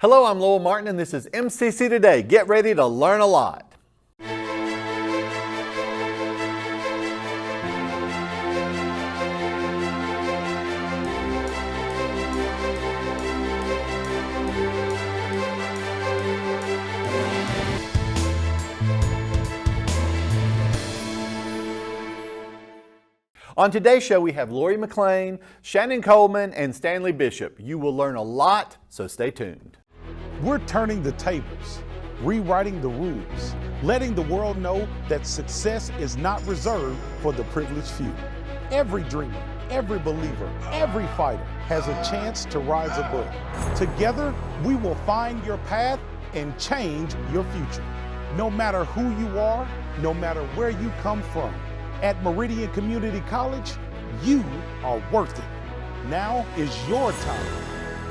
Hello, I'm Lowell Martin, and this is MCC Today. Get ready to learn a lot. On today's show, we have Lori McClain, Shannon Coleman, and Stanley Bishop. You will learn a lot, so stay tuned. We're turning the tables, rewriting the rules, letting the world know that success is not reserved for the privileged few. Every dreamer, every believer, every fighter has a chance to rise above. Together, we will find your path and change your future. No matter who you are, no matter where you come from, at Meridian Community College, you are worth it. Now is your time.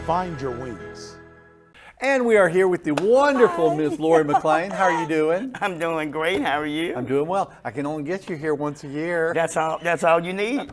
Find your wings. And we are here with the wonderful Miss Lori McClain. How are you doing? I'm doing great. How are you? I'm doing well. I can only get you here once a year. That's all you need.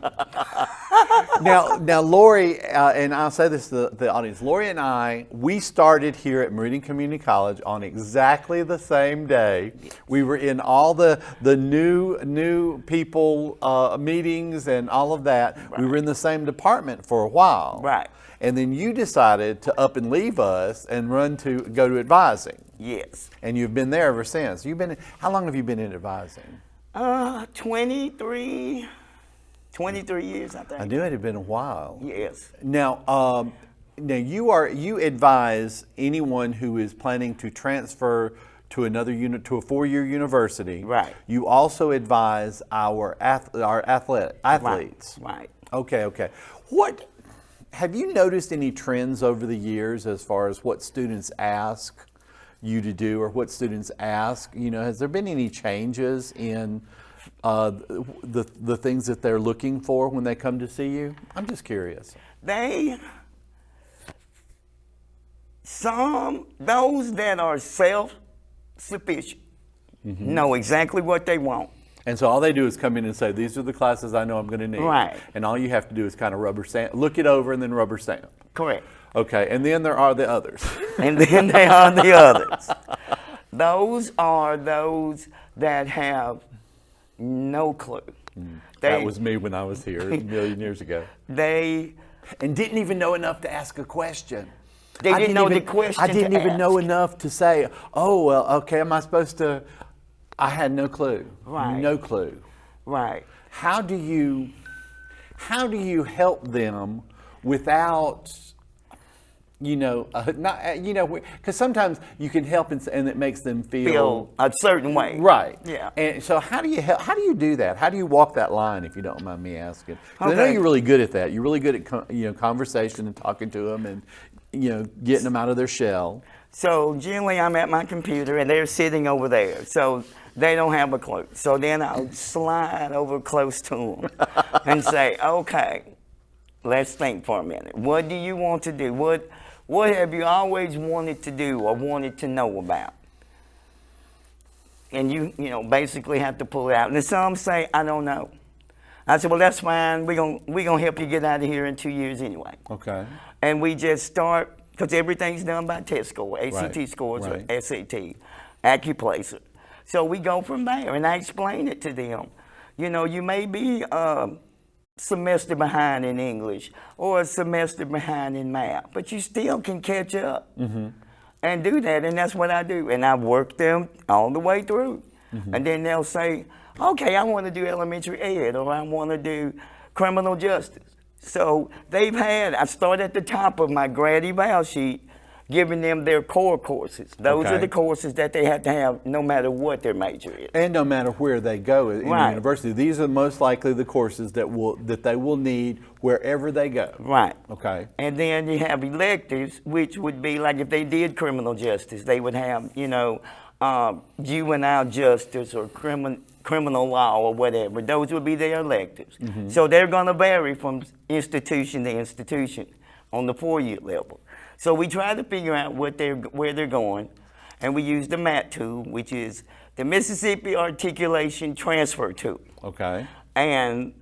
Now, Lori, and I'll say this to the audience, Lori and I, we started here at Meridian Community College on exactly the same day. We were in all the new people meetings and all of that. Right. We were in the same department for a while. Right. And then you decided to up and leave us and go to advising. Yes. And you've been there ever since. How long have you been in advising? 23 years, I think. I knew it had been a while. Yes. Now you advise anyone who is planning to transfer to another to a 4-year university. Right. You also advise our athletes. Right. Okay. Have you noticed any trends over the years as far as what students ask you to do or what students ask? Has there been any changes in the things that they're looking for when they come to see you? I'm just curious. Those that are self-sufficient know exactly what they want. And so all they do is come in and say, these are the classes I know I'm going to need. Right. And all you have to do is kind of rubber stamp, look it over and then rubber stamp. Correct. Okay, and then there are the others. And then there are the others. Those are those that have no clue. That was me when I was here a million years ago. And didn't even know enough to ask a question. They didn't know the question. I didn't even know ask. enough to say, oh, well, okay, am I supposed to? I had no clue. Right. No clue. Right. How do you help them without, because sometimes you can help and it makes them feel a certain way. Right. Yeah. And so how do you help? How do you do that? How do you walk that line, if you don't mind me asking? 'Cause Okay. I know you're really good at that. You're really good at conversation and talking to them and getting them out of their shell. So generally I'm at my computer and they're sitting over there. So they don't have a clue. So then I'll slide over close to them and say, okay, let's think for a minute. What do you want to do? What have you always wanted to do or wanted to know about? And you basically have to pull it out. And then some say, I don't know. I said, well, that's fine. We're gonna help you get out of here in 2 years anyway. Okay. And we just start, because everything's done by test score, ACT Right. scores, Right. or SAT, AccuPlacer. So we go from there, and I explain it to them. You may be a semester behind in English or a semester behind in math, but you still can catch up and do that, and that's what I do. And I work them all the way through. And then they'll say, okay, I want to do elementary ed, or I want to do criminal justice. So I start at the top of my grad eval sheet, giving them their core courses. Those are the courses that they have to have no matter what their major is. And no matter where they go in the university, these are most likely the courses that they will need wherever they go. Right. Okay. And then you have electives, which would be like if they did criminal justice, they would have, juvenile justice or criminal law or whatever. Those would be their electives. So they're going to vary from institution to institution on the 4-year level. So we try to figure out where they're going, and we use the MAT tool, which is the Mississippi Articulation Transfer Tool. Okay. And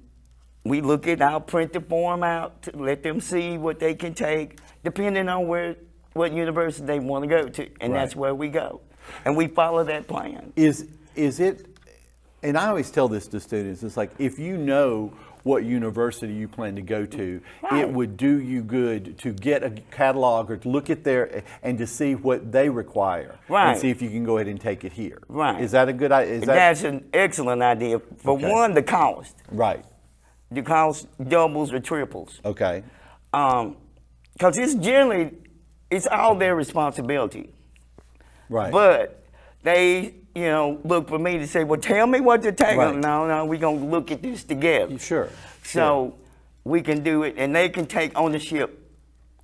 we look at, I'll print the form out to let them see what they can take, depending on where what university they want to go to, and that's Right. where we go. And we follow that plan. Is it, and I always tell this to students, it's like if you know what university you plan to go to, Right. it would do you good to get a catalog or to look at their, and to see what they require. Right. And see if you can go ahead and take it here. Right. Is that a good idea? That's an excellent idea. For Okay. one, the cost. Right. The cost doubles or triples. Okay. Because it's all their responsibility. Right. But they, look for me to say, well, tell me what to take. Right. No, we're going to look at this together. Sure. So we can do it, and they can take ownership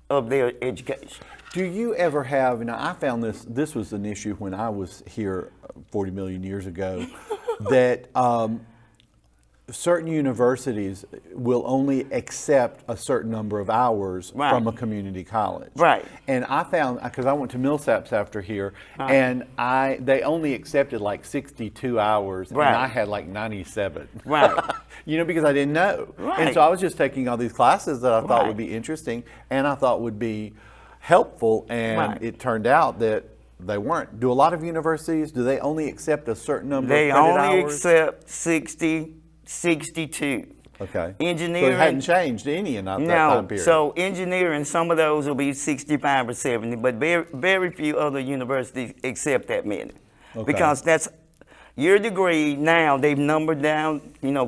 of their education. Do you ever have, now I found this was an issue when I was here 40 million years ago, that certain universities will only accept a certain number of hours Right. from a community college. Right. And I found, because I went to Millsaps after here, and they only accepted like 62 hours, Right. and I had like 97. Right. Because I didn't know. Right. And so I was just taking all these classes that I thought Right. would be interesting and I thought would be helpful, and Right. it turned out that they weren't. Do a lot of universities, do they only accept a certain number They of credit only hours? accept 60, 62. Okay. Engineering. So it hadn't changed any in that No, time period. so engineering, some of those will be 65 or 70, but very, very few other universities accept that many. Okay. Because that's your degree now, they've numbered down,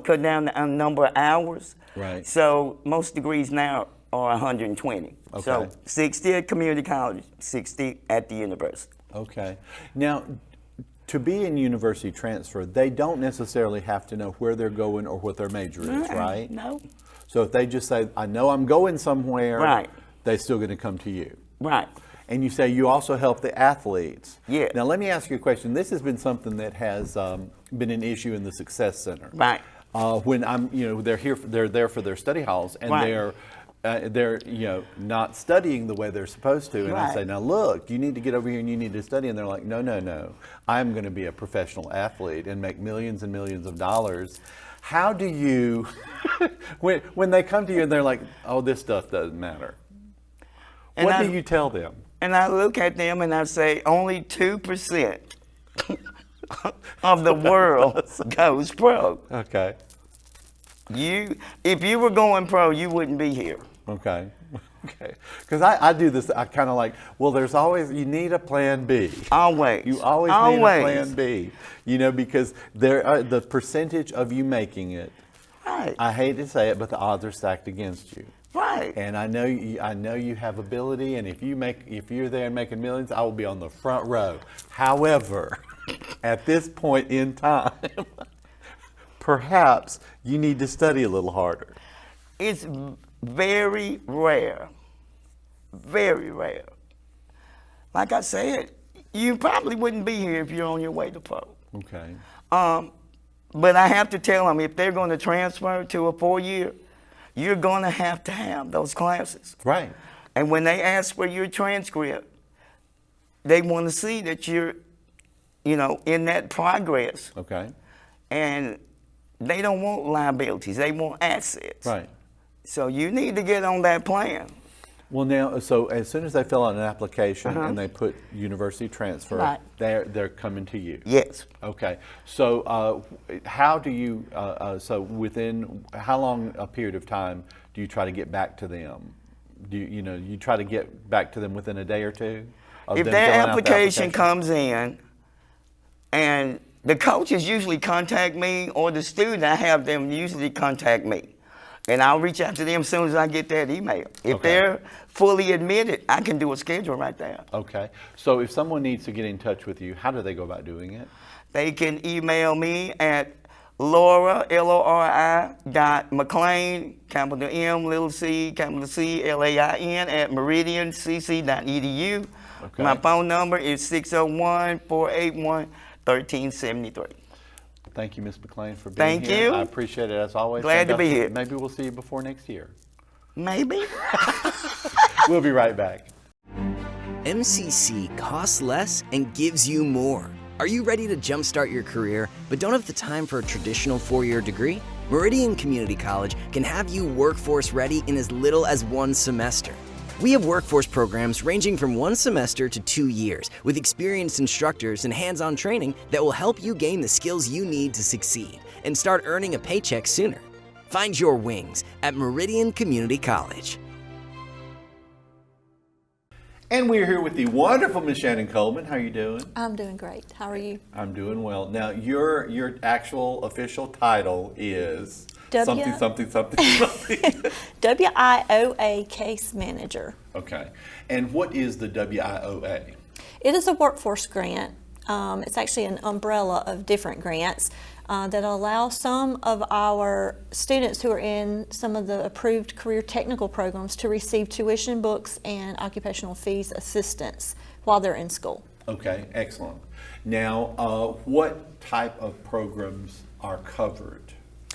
cut down the number of hours. Right. So most degrees now are 120. Okay. So 60 at community college, 60 at the university. Okay. Now, to be in university transfer, they don't necessarily have to know where they're going or what their major is, right? No. So if they just say, I know I'm going somewhere, Right. they're still going to come to you. Right. And you say you also help the athletes. Yeah. Now let me ask you a question. This has been something that has been an issue in the Success Center. Right. When they're there for their study halls, and Right. they're not studying the way they're supposed to, and I Right. say, now look, you need to get over here and you need to study, and they're like, no, I'm going to be a professional athlete and make millions and millions of dollars. How do you, when they come to you and they're like, oh, this stuff doesn't matter, And what do you tell them? And I look at them and I say, only 2% of the world goes pro. Okay. If you were going pro, you wouldn't be here. Okay. Okay. Because I do this, I kind of like, well, you need a plan B. Always. You always need a plan B. Because the percentage of you making it, Right. I hate to say it, but the odds are stacked against you. Right. And I know you have ability, and if you're there and making millions, I will be on the front row. However, at this point in time, perhaps you need to study a little harder. It's very rare. Very rare. Like I said, you probably wouldn't be here if you're on your way to pro. Okay. But I have to tell them, if they're going to transfer to a 4-year, you're going to have those classes. Right. And when they ask for your transcript, they want to see that you're, in that progress. Okay. And they don't want liabilities. They want assets. Right. So you need to get on that plan. Well, now, so as soon as they fill out an application and they put university transfer, Right. they're coming to you. Yes. Okay. So how do you? So within how long a period of time do you try to get back to them? Do you try to get back to them within a day or two? Of If them their filling out the application comes in, and the coaches usually contact me, or the student, I have them usually contact me. And I'll reach out to them as soon as I get that email. If Okay. they're fully admitted, I can do a schedule right there. Okay. So if someone needs to get in touch with you, how do they go about doing it? They can email me at Laura, Lori, .McClain, capital M, little c, capital C, LAIN, at meridiancc.edu. Okay. My phone number is 601-481-1373. Thank you, Ms. McClain, for being Thank here. you. I appreciate it as always. Glad to be Fantastic. here. Maybe we'll see you before next year. Maybe. We'll be right back. MCC costs less and gives you more. Are you ready to jumpstart your career but don't have the time for a traditional 4-year degree? Meridian Community College can have you workforce ready in as little as 1 semester. We have workforce programs ranging from 1 semester to 2 years with experienced instructors and hands-on training that will help you gain the skills you need to succeed and start earning a paycheck sooner. Find your wings at Meridian Community College. And we're here with the wonderful Miss Shannon Coleman. How are you doing? I'm doing great. How are you? I'm doing well. Now, your actual official title is something. WIOA Case Manager. Okay. And what is the WIOA? It is a workforce grant. It's actually an umbrella of different grants that allow some of our students who are in some of the approved career technical programs to receive tuition books and occupational fees assistance while they're in school. Okay, excellent. Now, what type of programs are covered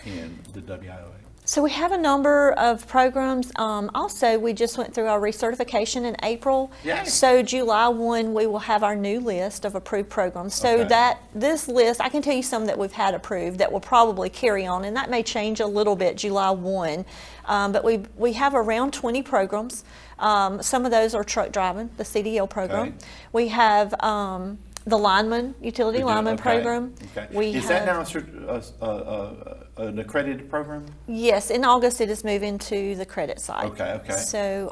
in the WIOA? So we have a number of programs. Also, we just went through our recertification in April. Yay. So July 1, we will have our new list of approved programs. So Okay. this list, I can tell you some that we've had approved that will probably carry on, and that may change a little bit July 1. But we have around 20 programs. Some of those are truck driving, the CDL program. Okay. We have the utility lineman Okay. program. Okay. Is that now an accredited program? Yes, in August it is moving to the credit side. Okay. So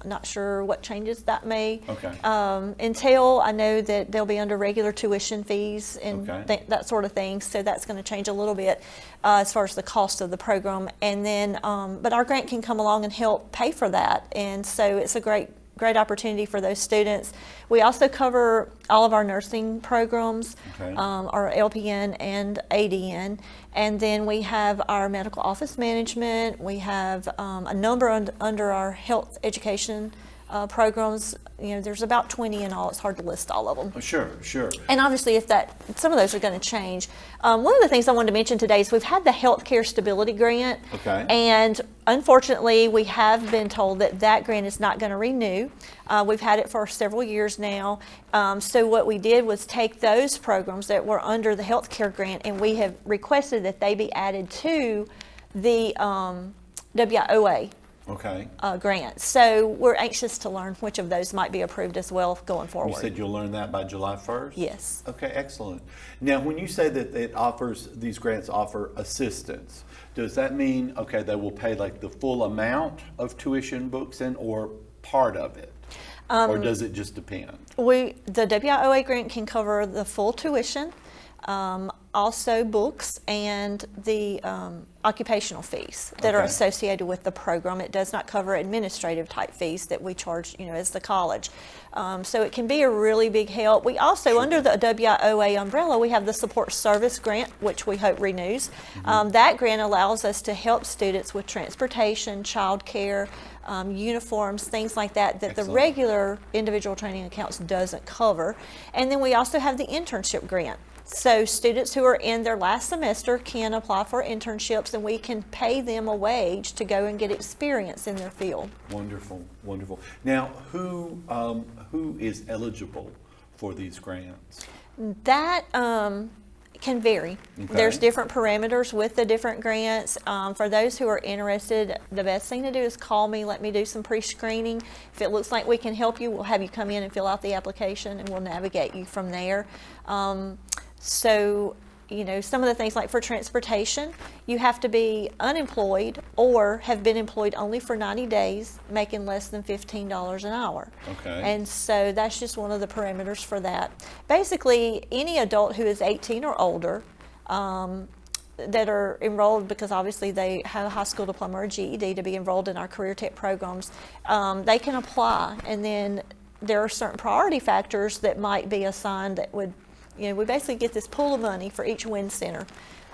not sure what changes that may Okay. entail. I know that they'll be under regular tuition fees and Okay. that sort of thing. So that's going to change a little bit as far as the cost of the program. And then, but our grant can come along and help pay for that. And so it's a great opportunity for those students. We also cover all of our nursing programs, Okay. our LPN and ADN, and then we have our medical office management. We have a number under our health education programs. You know, there's about 20 in all. It's hard to list all of them. Oh, sure. And obviously, some of those are going to change. One of the things I wanted to mention today is we've had the Healthcare Stability Grant. Okay. And unfortunately, we have been told that grant is not going to renew. We've had it for several years now. So what we did was take those programs that were under the healthcare grant, and we have requested that they be added to the WIOA. Okay. Grant. So we're anxious to learn which of those might be approved as well going forward. You said you'll learn that by July 1st? Yes. Okay, excellent. Now, when you say that these grants offer assistance, does that mean, okay, they will pay like the full amount of tuition books or part of it? Or does it just depend? The WIOA grant can cover the full tuition, also books, and the occupational fees that are Okay. associated with the program. It does not cover administrative type fees that we charge, as the college. So it can be a really big help. We also, under the WIOA umbrella, we have the support service grant, which we hope renews. That grant allows us to help students with transportation, childcare, uniforms, things like that the Excellent. regular individual training accounts doesn't cover. And then we also have the internship grant. So students who are in their last semester can apply for internships, and we can pay them a wage to go and get experience in their field. Wonderful. Now, who is eligible for these grants? That can vary. Okay. There's different parameters with the different grants. For those who are interested, the best thing to do is call me, let me do some pre-screening. If it looks like we can help you, we'll have you come in and fill out the application, and we'll navigate you from there. So, some of the things like for transportation, you have to be unemployed or have been employed only for 90 days, making less than $15 an hour. Okay. And so that's just one of the parameters for that. Basically, any adult who is 18 or older that are enrolled, because obviously they have a high school diploma or GED to be enrolled in our career tech programs, they can apply. And then there are certain priority factors that might be assigned that would, we basically get this pool of money for each WIN center.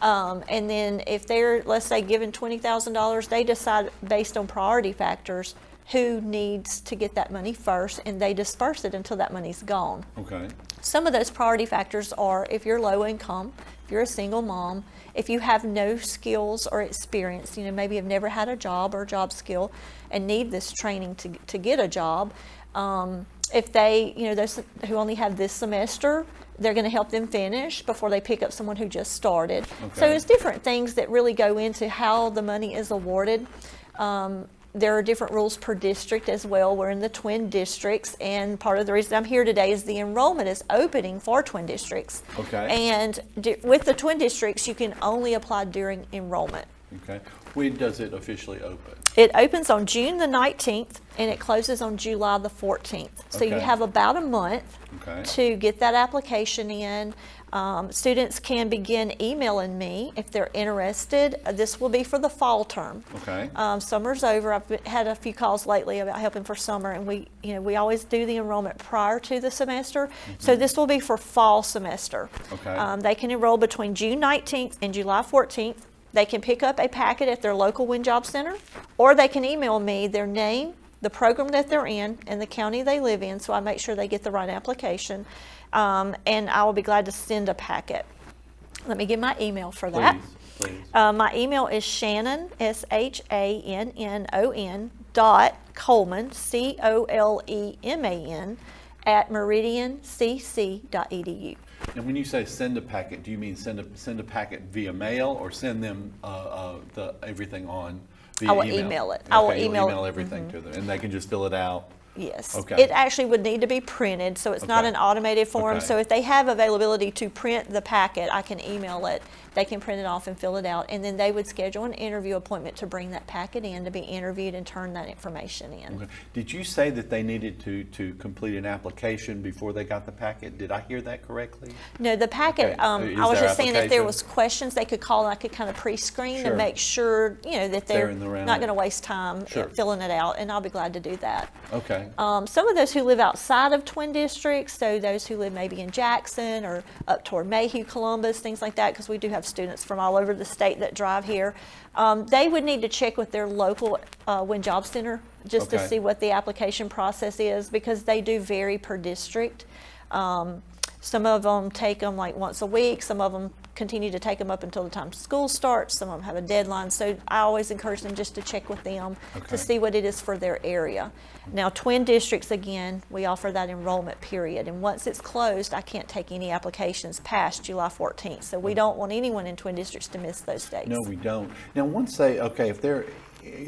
And then if they're, let's say, given $20,000, they decide based on priority factors who needs to get that money first, and they disperse it until that money's gone. Okay. Some of those priority factors are if you're low income, if you're a single mom, if you have no skills or experience, maybe have never had a job or job skill and need this training to get a job. If they, those who only have this semester, they're going to help them finish before they pick up someone who just started. So Okay. it's different things that really go into how the money is awarded. There are different rules per district as well. We're in the twin districts, and part of the reason I'm here today is the enrollment is opening for twin districts. Okay. And with the twin districts, you can only apply during enrollment. Okay. When does it officially open? It opens on June the 19th and it closes on July the 14th. So you Okay. have about a month Okay. to get that application in. Students can begin emailing me if they're interested. This will be for the fall term. Okay. Summer's over. Had a few calls lately about helping for summer, and we always do the enrollment prior to the semester. So this will be for fall semester. Okay. They can enroll between June 19th and July 14th. They can pick up a packet at their local Win Job Center, or they can email me their name, the program that they're in, and the county they live in, so I make sure they get the right application. And I will be glad to send a packet. Let me give my email for that. Please. My email is Shannon, SHANNON, .Coleman, COLEMAN, at meridiancc.edu. And when you say send a packet, do you mean send a packet via mail, or send them everything on via I will email? email it. Okay, I will you'll email everything to them, and they can just fill it out. Yes. Okay. It actually would need to be printed, so it's not Okay. an automated form. Okay. So if they have availability to print the packet, I can email it. They can print it off and fill it out, and then they would schedule an interview appointment to bring that packet in to be interviewed and turn that information in. Okay. Did you say that they needed to complete an application before they got the packet? Did I hear that correctly? No, the packet, Okay. Is I was there just saying if there application? was questions they could call, and I could kind of pre-screen Sure. and make sure, that They're they're in the round. not going to waste time Sure. filling it out, and I'll be glad to do that. Okay. Some of those who live outside of twin districts, so those who live maybe in Jackson or up toward Mayhew, Columbus, things like that, because we do have students from all over the state that drive here, they would need to check with their local Win Job Center just to Okay. see what the application process is, because they do vary per district. Some of them take them like once a week. Some of them continue to take them up until the time school starts. Some of them have a deadline. So I always encourage them just to check with them Okay. to see what it is for their area. Now, twin districts, again, we offer that enrollment period. And once it's closed, I can't take any applications past July 14th. So we don't want anyone in twin districts to miss those dates. No, we don't. Now, once if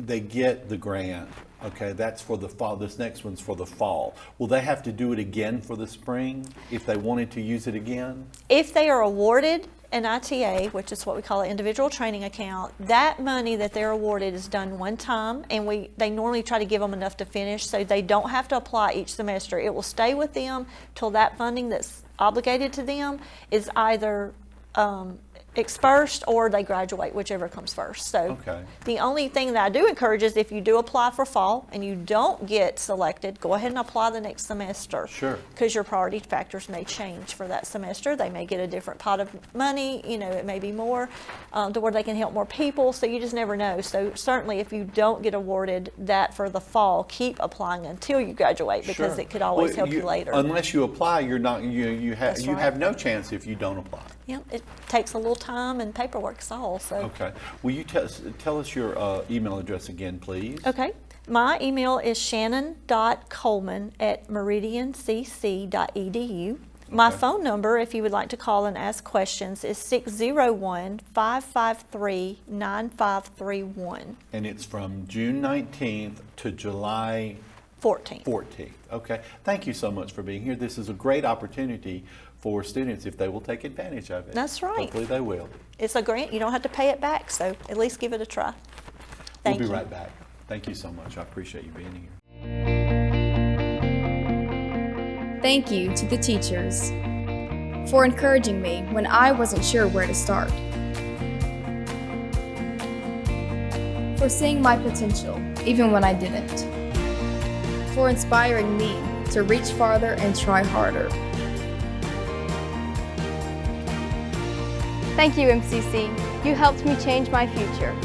they get the grant, okay, that's for the fall. This next one's for the fall. Will they have to do it again for the spring if they wanted to use it again? If they are awarded an ITA, which is what we call an individual training account, that money that they're awarded is done one time, and they normally try to give them enough to finish, so they don't have to apply each semester. It will stay with them till that funding that's obligated to them is either dispersed or they graduate, whichever comes first. So Okay. the only thing that I do encourage is if you do apply for fall and you don't get selected, go ahead and apply the next semester. Sure. Because your priority factors may change for that semester. They may get a different pot of money, it may be more to where they can help more people, so you just never know. So certainly if you don't get awarded that for the fall, keep applying until you graduate, because Sure. it could always Well, help you later. Unless you apply, you're not. You That's right. have no chance if you don't apply. Yeah, it takes a little time and paperwork's all. So. Okay. Will you tell us your email address again, please? Okay. My email is shannon.coleman@meridiancc.edu. My Okay. phone number, if you would like to call and ask questions, is 601-553-9531. And it's from June 19th to July 14th. 14th. Okay. Thank you so much for being here. This is a great opportunity for students if they will take advantage of it. That's right. Hopefully they will. It's a grant. You don't have to pay it back, so at least give it a try. Thank We'll be you. right back. Thank you so much. I appreciate you being here. Thank you to the teachers for encouraging me when I wasn't sure where to start, for seeing my potential even when I didn't, for inspiring me to reach farther and try harder. Thank you, MCC. You helped me change my future.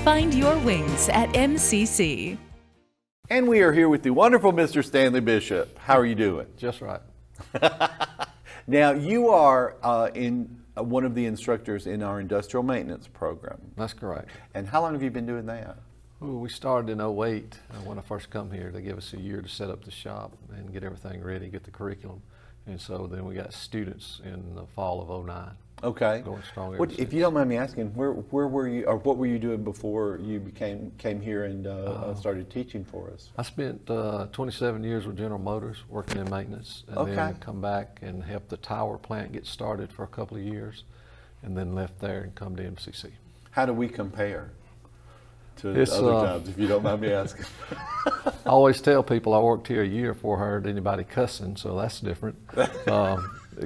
Find your wings at MCC. And we are here with the wonderful Mr. Stanley Bishop. How are you doing? Just right. Now, you are one of the instructors in our industrial maintenance program. That's correct. And how long have you been doing that? Ooh, we started in 08 when I first come here. They gave us a year to set up the shop and get everything ready, get the curriculum. And so then we got students in the fall of 09. Okay. Going strong ever What, if since. you don't mind me asking, where were you, or what were you doing before you came here and started teaching for us? I spent 27 years with General Motors working in maintenance, and then come back and helped the tower plant get started for a couple of years, and then left there and come to MCC. How do we compare to It's, other jobs, if you don't mind me asking? I always tell people I worked here a year before I heard anybody cussing, so that's different.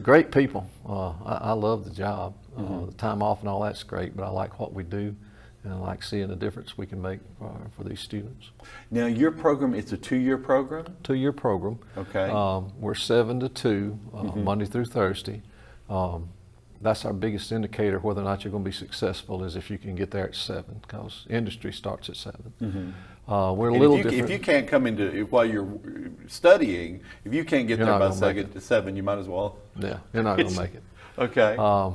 Great people. I love the job. The time off and all that's great, but I like what we do, and I like seeing the difference we can make for these students. Now, your program, it's a 2-year program? 2-year program. Okay. We're 7 to 2, Monday through Thursday. That's our biggest indicator whether or not you're going to be successful, is if you can get there at 7, because industry starts at 7. We're a little different. If you can't come into while you're studying, if you can't get You're there not by gonna make it. 7, you might as well. Yeah, you're not going to make it. Okay.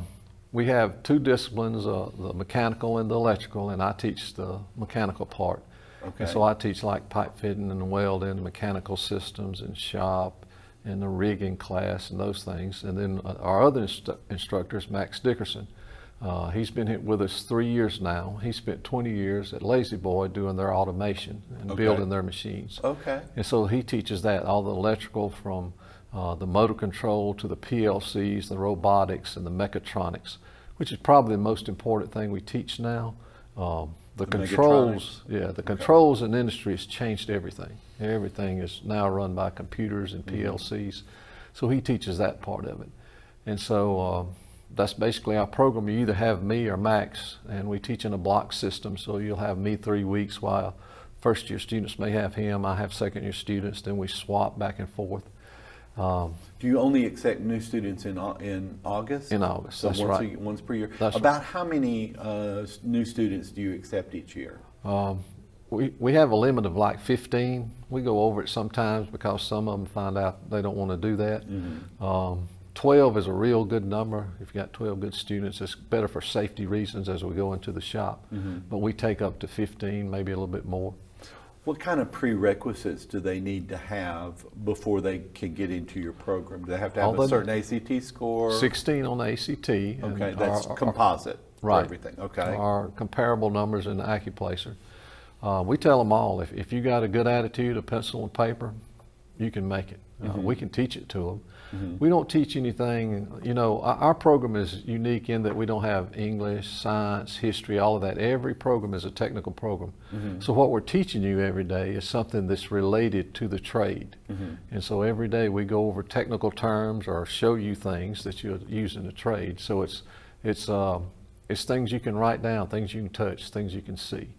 We have 2 disciplines, the mechanical and the electrical, and I teach the mechanical part. Okay. And so I teach like pipe fitting and welding, mechanical systems and shop, and the rigging class and those things. And then our other instructor is Max Dickerson. He's been here with us 3 years now. He spent 20 years at Lazy Boy doing their automation and building their machines. Okay. And so he teaches that, all the electrical from the motor control to the PLCs, the robotics, and the mechatronics, which is probably the most important thing we teach now. The controls, the controls in industry has changed everything. Everything is now run by computers and PLCs. So he teaches that part of it. And so that's basically our program. You either have me or Max, and we teach in a block system. So you'll have me 3 weeks, while first year students may have him. I have second year students, then we swap back and forth. Do you only accept new students in August? In August, so that's once right. Once per year. That's About how many new students do you accept each year? We have a limit of like 15. We go over it sometimes because some of them find out they don't want to do that. 12 is a real good number. If you got 12 good students, it's better for safety reasons as we go into the shop. But we take up to 15, maybe a little bit more. What kind of prerequisites do they need to have before they can get into your program? Do they have to have a certain ACT score? 16 on the ACT. Okay, that's composite for everything. Okay. Our comparable numbers in the AccuPlacer. We tell them all, if you got a good attitude, a pencil and paper, you can make it. We can teach it to them. We don't teach anything, you know, our program is unique in that we don't have English, science, history, all of that. Every program is a technical program. So what we're teaching you every day is something that's related to the trade. And so every day we go over technical terms or show you things that you'll use in the trade. So it's things you can write down, things you can touch, things you can see.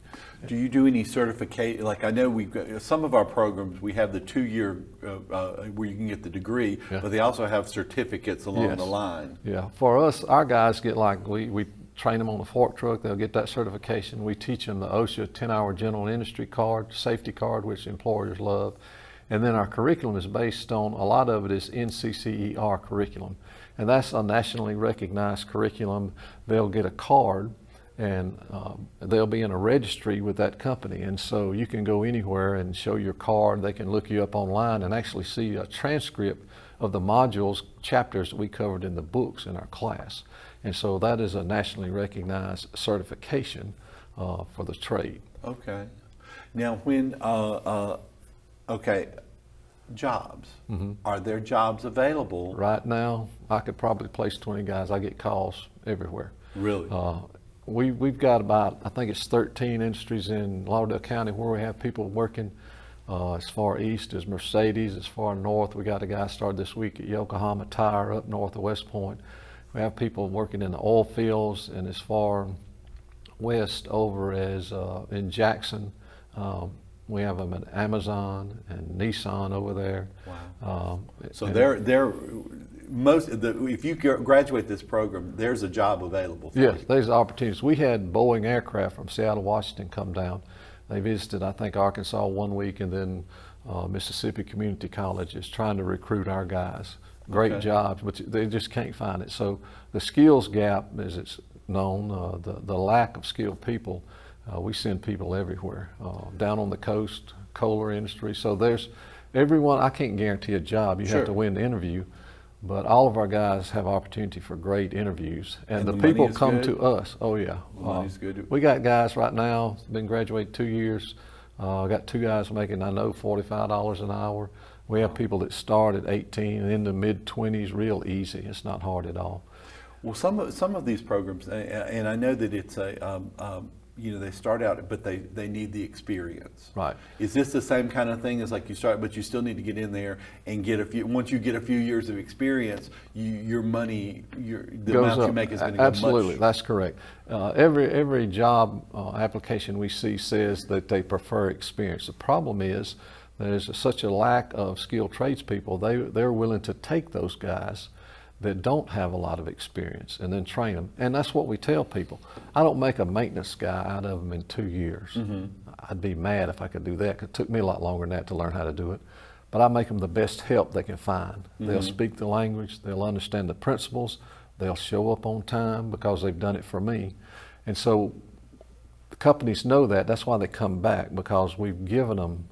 Do you do any certification? Like I know we've got some of our programs, we have the 2-year where you can get the degree, but they also have certificates along the line. Yeah, for us, our guys get like, we train them on the fork truck, they'll get that certification. We teach them the OSHA 10-hour general industry card, safety card, which employers love. And then our curriculum is based on, a lot of it is NCCER curriculum. And that's a nationally recognized curriculum. They'll get a card, and they'll be in a registry with that company. And so you can go anywhere and show your card. They can look you up online and actually see a transcript of the modules, chapters that we covered in the books in our class. And so that is a nationally recognized certification for the trade. Okay. Now when, jobs. Are there jobs available? Right now, I could probably place 20 guys. I get calls everywhere. Really? We've got about, I think it's 13 industries in Lauderdale County where we have people working. As far east as Mercedes, as far north, we got a guy started this week at Yokohama Tire up north of West Point. We have people working in the oil fields, and as far west over as in Jackson, we have them at Amazon and Nissan over there. Wow. So they're most if you graduate this program, there's a job available for you. Yes, there's opportunities. We had Boeing aircraft from Seattle, Washington come down. They visited, I think, Arkansas 1 week, and then Mississippi Community College is trying to recruit our guys. Great jobs, but they just can't find it. So the skills gap, as it's known, the lack of skilled people, we send people everywhere, down on the coast, Kohler industry. So there's everyone. I can't guarantee a job. You have to win the interview, But all of our guys have opportunity for great interviews, and the the money people is come good? to us. Oh yeah, The money's good. We got guys right now been graduated 2 years. I got 2 guys making, I know, $45 an hour. We have people that start at 18 and in the mid-20s, real easy. It's not hard at all. Well, some of these programs, and I know that it's a, you know, they start out, but they need the experience. Right. Is this the same kind of thing as like you start, but you still need to get in there and get a few? Once you get a few years of experience, your money, the Goes amount up. you make is going to go Absolutely, much. that's correct. Every job application we see says that they prefer experience. The problem is there's such a lack of skilled tradespeople. They're willing to take those guys that don't have a lot of experience and then train them. And that's what we tell people. I don't make a maintenance guy out of them in 2 years. Mm-hmm. I'd be mad if I could do that. It took me a lot longer than that to learn how to do it. But I make them the best help they can find. Mm-hmm. They'll speak the language, they'll understand the principles, they'll show up on time because they've done it for me. And so the companies know that. That's why they come back, because we've given them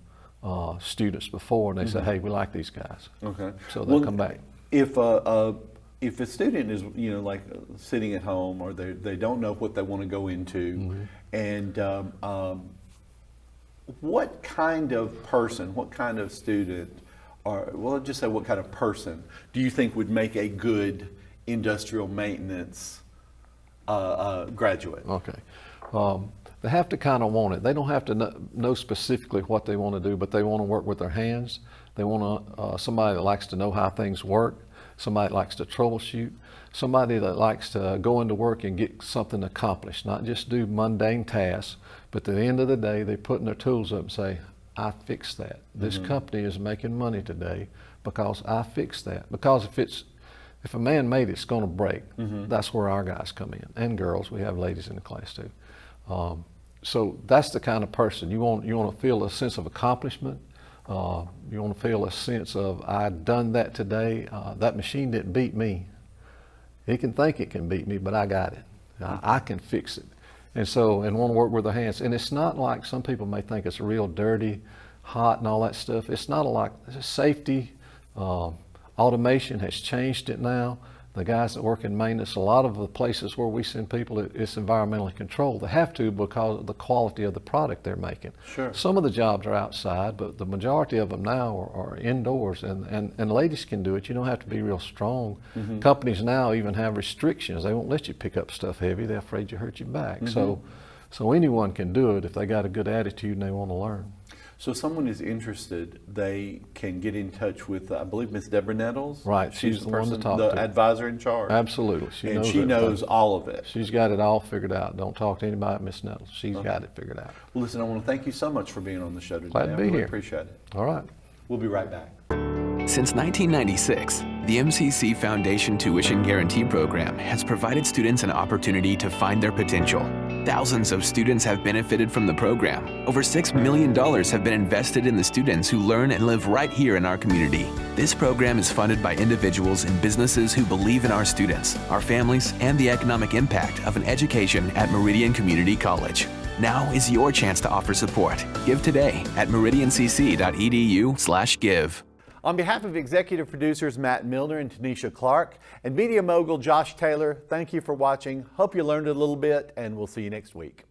students before and they say, hey, we like these guys. Okay. So they'll come back. If a student is, you know, like sitting at home, or they don't know what they want to go into, and what kind of person, what kind of student, or well, just say what kind of person do you think would make a good industrial maintenance graduate? Okay. They have to kind of want it. They don't have to know specifically what they want to do, but they want to work with their hands. They want somebody that likes to know how things work, somebody that likes to troubleshoot, somebody that likes to go into work and get something accomplished, not just do mundane tasks, but at the end of the day, they're putting their tools up and say, I fixed that. This company is making money today because I fixed that. Because if a man made it, it's going to break. That's where our guys come in, and girls. We have ladies in the class too. So that's the kind of person you want to feel a sense of accomplishment. You want to feel a sense of, I done that today. That machine didn't beat me. It can think it can beat me, but I got it. I can fix it. And want to work with their hands. And it's not like some people may think it's real dirty, hot and all that stuff. It's not like safety. Automation has changed it now. The guys that work in maintenance, a lot of the places where we send people, it's environmentally controlled. They have to because of the quality of the product they're making. Sure. Some of the jobs are outside, but the majority of them now are indoors, and ladies can do it. You don't have to be real strong. Companies now even have restrictions. They won't let you pick up stuff heavy. They're afraid you hurt your back. So anyone can do it if they got a good attitude and they want to learn. So if someone is interested, they can get in touch with, I believe, Miss Deborah Nettles. Right, she's the one to talk the to. advisor in charge. Absolutely, she knows all of it. She's got it all figured out. Don't talk to anybody at Miss Nettles. She's got it figured out. Well, listen, I want to thank you so much for being on the show today. Glad to be I really here. appreciate it. All right. We'll be right back. Since 1996, the MCC Foundation Tuition Guarantee Program has provided students an opportunity to find their potential. Thousands of students have benefited from the program. Over $6 million have been invested in the students who learn and live right here in our community. This program is funded by individuals and businesses who believe in our students, our families, and the economic impact of an education at Meridian Community College. Now is your chance to offer support. Give today at meridiancc.edu/give. On behalf of executive producers Matt Milner and Tanisha Clark and media mogul Josh Taylor, thank you for watching. Hope you learned a little bit, and we'll see you next week.